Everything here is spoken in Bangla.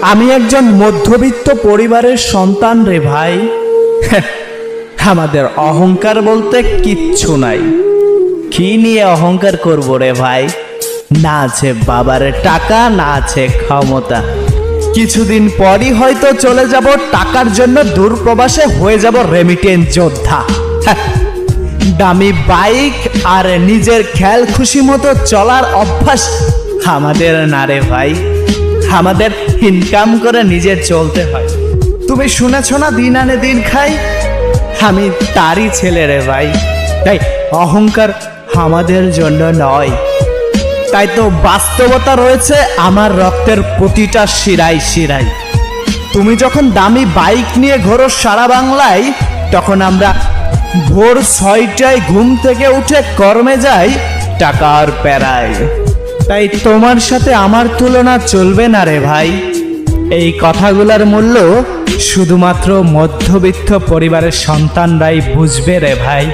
আমি একজন মধ্যবিত্ত পরিবারের সন্তান রে ভাই। আমাদের অহংকার বলতে কিচ্ছু নাই। কি নিয়ে অহংকার করব রে ভাই? না আছে বাবার টাকা, না আছে ক্ষমতা। কিছুদিন পরই হয়তো চলে যাব টাকার জন্য দূরপ্রবাসে, হয়ে যাব রেমিটেন্স যোদ্ধা। দামি বাইক আর নিজের খেয়াল খুশি মতো চলার অভ্যাস আমাদের না রে ভাই। আমাদের ইনকাম করে নিজে চলতে হয়। তুমি শুনেছ না, দিন আনে দিন খাই। আমি তারই ছেলে রে ভাই। তাই অহংকার আমাদের জন্য নয়। তাই তো বাস্তবতা রয়েছে আমার রক্তের প্রতিটা শিরায় শিরায়। তুমি যখন দামি বাইক নিয়ে ঘোরো সারা বাংলায়, তখন আমরা ভোর 6টায় ঘুম থেকে উঠে কর্মে যাই টাকার প্যারায়। তাই তোমার সাথে আমার তুলনা চলবে না রে ভাই। এই কথাগুলোর মূল্য শুধুমাত্র মধ্যবিত্ত পরিবারের সন্তানরাই বুঝবে রে ভাই।